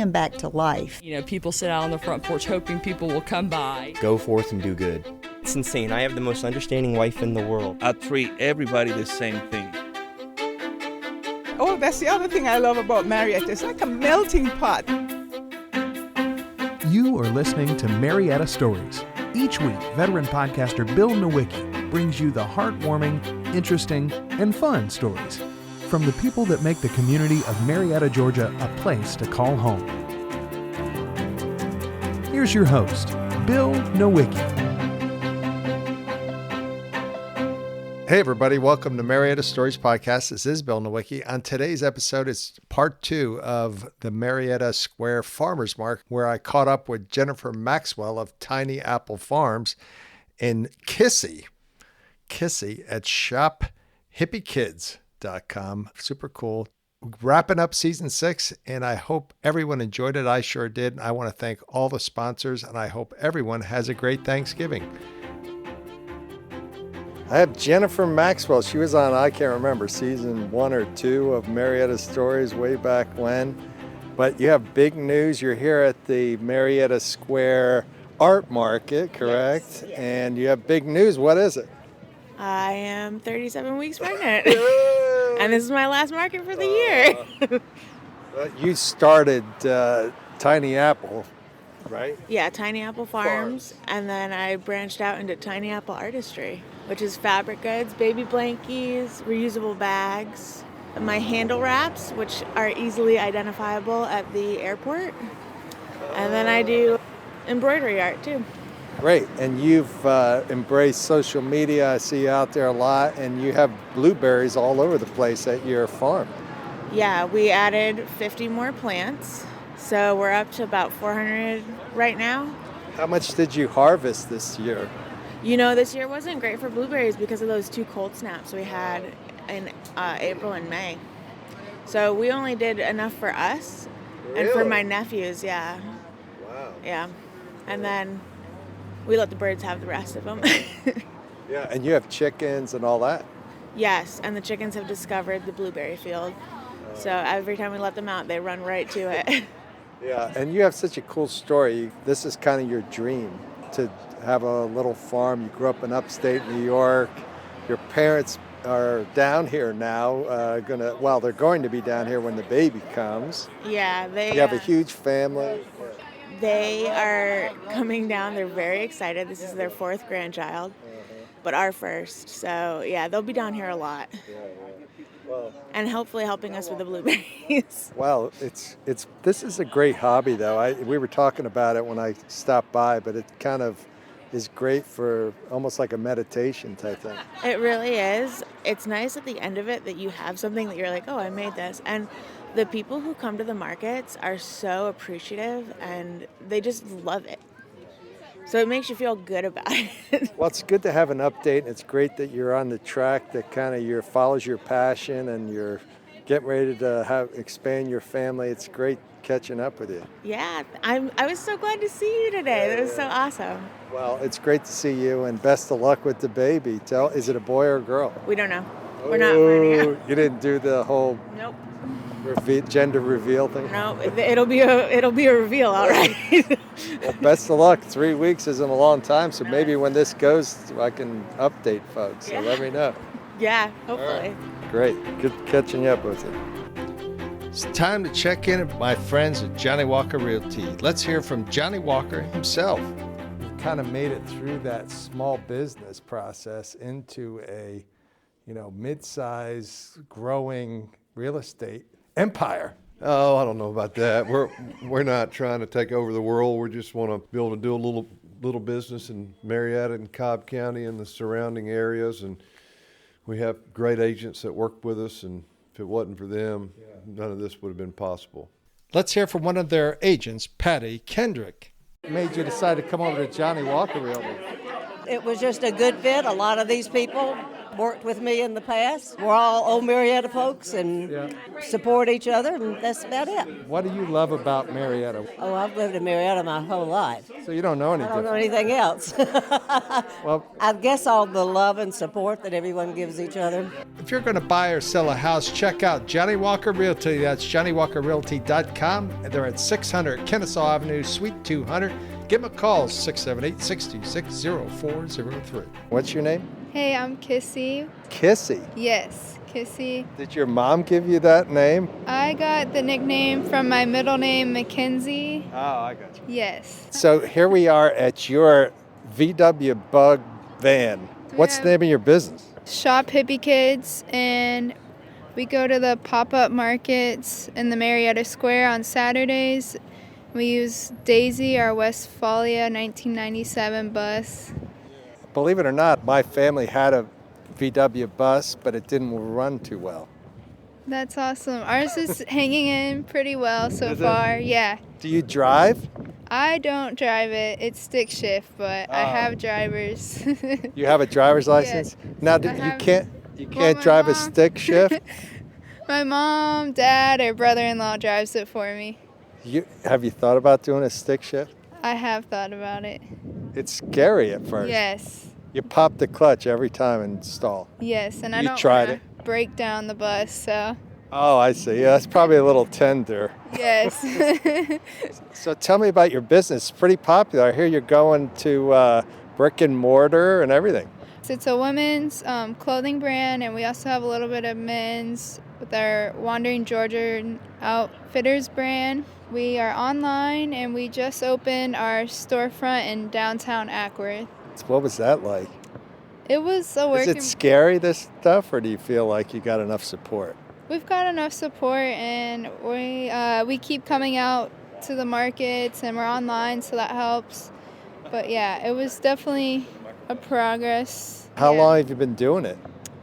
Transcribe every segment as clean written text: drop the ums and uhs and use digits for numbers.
them back to life. You know, people sit out on the front porch hoping people will come by. Go forth and do good. It's insane. I have the most understanding wife in the world. I treat everybody the same thing. Oh, that's the other thing I love about Marietta. It's like a melting pot. You are listening to Marietta Stories. Each week, veteran podcaster Bill Nowicki brings you the heartwarming, interesting, and fun stories from the people that make the community of Marietta, Georgia, a place to call home. Here's your host, Bill Nowicki. Hey everybody, welcome to Marietta Stories Podcast. This is Bill Nowicki. On today's episode, it's part 2 of the Marietta Square Farmers Market, where I caught up with Jennifer Maxwell of Tiny Apple Farms in Kissie at shop hippiekids.com. Super cool. Wrapping up season 6, and I hope everyone enjoyed it. I sure did. I want to thank all the sponsors, and I hope everyone has a great Thanksgiving. I have Jennifer Maxwell. She was on, I can't remember, season 1 or 2 of Marietta Stories way back when. But you have big news. You're here at the Marietta Square Art Market, correct? Yes. And you have big news. What is it? I am 37 weeks pregnant. And this is my last market for the year. You started Tiny Apple, right? Yeah, Tiny Apple Farms. And then I branched out into Tiny Apple Artistry, which is fabric goods, baby blankies, reusable bags, my handle wraps, which are easily identifiable at the airport. And then I do embroidery art too. Great. And you've embraced social media. I see you out there a lot, and you have blueberries all over the place at your farm. Yeah, we added 50 more plants. So we're up to about 400 right now. How much did you harvest this year? You know, this year wasn't great for blueberries because of those 2 cold snaps we had in April and May. So we only did enough for us and for my nephews, yeah. Wow. Yeah. And then we let the birds have the rest of them. Yeah, and you have chickens and all that? Yes, and the chickens have discovered the blueberry field. So every time we let them out, they run right to it. Yeah, and you have such a cool story. This is kind of your dream, to have a little farm. You grew up in upstate New York. Your parents are down here now. They're going to be down here when the baby comes. Yeah, You have a huge family. They are coming down. They're very excited. This is their 4th grandchild, but our first. So yeah, they'll be down here a lot. Well, and hopefully helping us with the blueberries. Well, this is a great hobby, though. We were talking about it when I stopped by, but it kind of is great for almost like a meditation type thing. It really is. It's nice at the end of it that you have something that you're like, oh, I made this. And the people who come to the markets are so appreciative, and they just love it. So it makes you feel good about it. Well, it's good to have an update. It's great that you're on the track that kind of follows your passion, and you're getting ready to expand your family. It's great catching up with you. Yeah, I was so glad to see you today. That was so awesome. Well, it's great to see you, and best of luck with the baby. Is it a boy or a girl? We don't know. We're not finding out. You didn't do the whole Nope. Gender reveal thing? No, it'll be a reveal, all right. Well, best of luck. 3 weeks isn't a long time, so maybe when this goes, I can update folks. So let me know. Yeah, hopefully. Right. Great. Good catching up with you. It's time to check in with my friends at Johnny Walker Realty. Let's hear from Johnny Walker himself. You've kind of made it through that small business process into a, mid-size, growing real estate empire. Oh, I don't know about that. We're not trying to take over the world. We just want to be able to do a little business in Marietta and Cobb County and the surrounding areas, and we have great agents that work with us, and if it wasn't for them, none of this would have been possible. Let's hear from one of their agents, Patty Kendrick. What made you decide to come over to Johnny Walker Realty? It was just a good fit. A lot of these people worked with me in the past. We're all old Marietta folks and support each other, and that's about it. What do you love about Marietta? Oh, I've lived in Marietta my whole life. So you don't know any I don't know different. anything else. Well, I guess all the love and support that everyone gives each other. if you're going to buy or sell a house, check out Johnny Walker Realty. That's JohnnyWalkerRealty.com. They're at 600 Kennesaw Avenue, Suite 200. Give them a call, 678-626-0403. What's your name? Hey, I'm Kissie. Kissie. Yes, Kissie. Did your mom give you that name? I got the nickname from my middle name, McKenzie. Oh, I got you. Yes. So here we are at your VW Bug van. What's the name of your business? Shop Hippie Kids, and we go to the pop-up markets in the Marietta Square on Saturdays. We use Daisy, our Westphalia 1997 bus. Believe it or not, my family had a VW bus, but it didn't run too well. That's awesome. Ours is hanging in pretty well so Is it? far. Yeah. Do you drive? I don't drive it. It's stick shift, but I have drivers. You have a driver's license? Now I you have- can't my drive a mom- stick shift? My mom, dad, or brother-in-law drives it for me. Have you thought about doing a stick shift? I have thought about it. It's scary at first. Yes. You pop the clutch every time and stall. Yes, and I You don't tried wanna break down the bus, so Oh, I see. Yeah, that's probably a little tender. yes. So tell me about your business. It's pretty popular. I hear you're going to brick and mortar and everything. It's a women's clothing brand, and we also have a little bit of men's with our Wandering Georgia Outfitters brand. We are online, and we just opened our storefront in downtown Ackworth. What was that like? It was a work. Is it scary, this stuff, or do you feel like you got enough support? We've got enough support, and we keep coming out to the markets, and we're online, so that helps. But yeah, it was definitely a progress. How Yeah. long have you been doing it?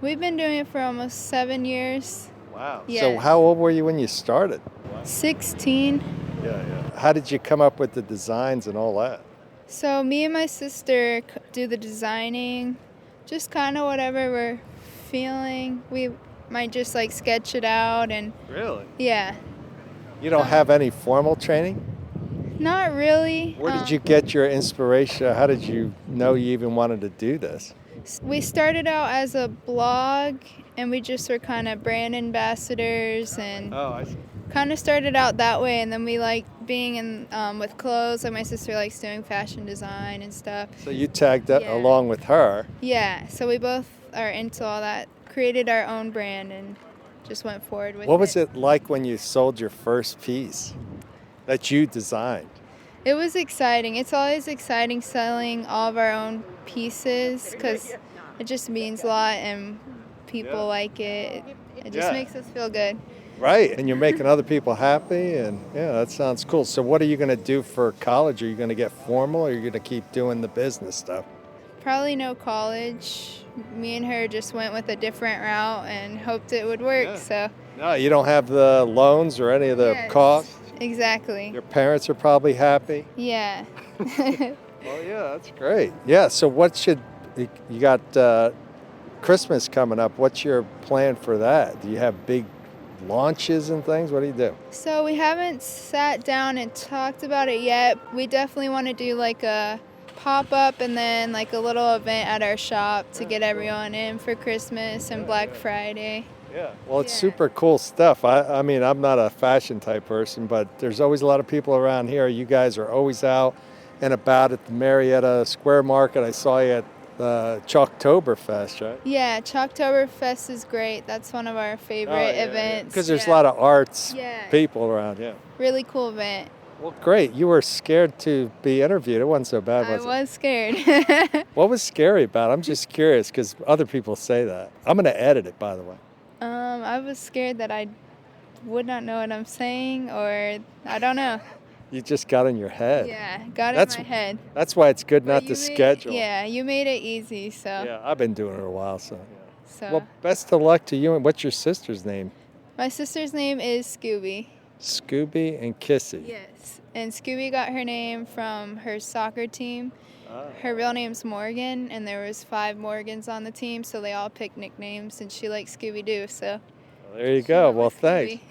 We've been doing it for almost 7 years. Wow. Yeah. So how old were you when you started? 16. Yeah. How did you come up with the designs and all that? So me and my sister do the designing, just kind of whatever we're feeling. We might just like sketch it out and Really? yeah. You don't have any formal training? Not really. Where did you get your inspiration? How did you know you even wanted to do this? We started out as a blog, and we just were kind of brand ambassadors, and Oh, I see. kind of started out that way. And then we like being in with clothes. Like my sister likes doing fashion design and stuff. So you tagged up Yeah. along with her. Yeah. So we both are into all that. Created our own brand and just went forward with it. What was it like when you sold your first piece that you designed? It was exciting. It's always exciting selling all of our own pieces because it just means a lot and people like it. It just Yeah. makes us feel good. Right, and you're making other people happy, and yeah, that sounds cool. So what are you going to do for college? Are you going to get formal, or are you going to keep doing the business stuff? Probably no college. Me and her just went with a different route and hoped it would work. Yeah. So No, you don't have the loans or any of the Yes. costs? exactly. Your parents are probably happy? Yeah. Well, yeah, that's great. Yeah, so you got Christmas coming up. What's your plan for that? Do you have big launches and things? What do you do? So we haven't sat down and talked about it yet. We definitely want to do like a pop-up and then like a little event at our shop to get everyone in for Christmas and Black Friday. Yeah. Well, it's Yeah. super cool stuff. I mean, I'm not a fashion type person, but there's always a lot of people around here. You guys are always out and about at the Marietta Square Market. I saw you at the Chalktoberfest, right? Yeah, Chalktoberfest is great. That's one of our favorite events. Because there's a lot of arts Yeah. people around, yeah. Really cool event. Well, great. You were scared to be interviewed. It wasn't so bad, I was it? was scared. What was scary about it? I'm just curious because other people say that. I'm going to edit it, by the way. I was scared that I would not know what I'm saying, or I don't know. You just got in your head. Yeah, got That's- in my head. That's why it's good not But to you made- schedule. Yeah, you made it easy, so. Yeah, I've been doing it a while, so. So Well, best of luck to you. And what's your sister's name? my sister's name is Scooby. Scooby and Kissie. Yes, and Scooby got her name from her soccer team. Her real name's Morgan, and there was 5 Morgans on the team, so they all picked nicknames, and she likes Scooby-Doo, so. There you go. Well, thanks.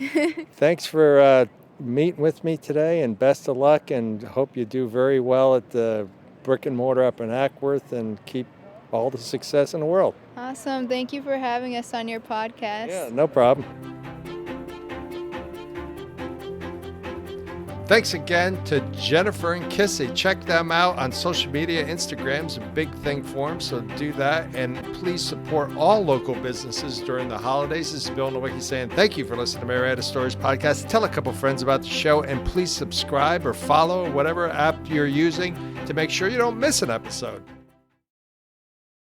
Thanks for meeting with me today, and best of luck, and hope you do very well at the brick and mortar up in Ackworth and keep all the success in the world. Awesome. Thank you for having us on your podcast. Yeah, no problem. Thanks again to Jennifer and Kissie. Check them out on social media. Instagram's a big thing for them, so do that. And please support all local businesses during the holidays. This is Bill Nowicki saying thank you for listening to Marietta Stories Podcast. Tell a couple friends about the show, and please subscribe or follow whatever app you're using to make sure you don't miss an episode.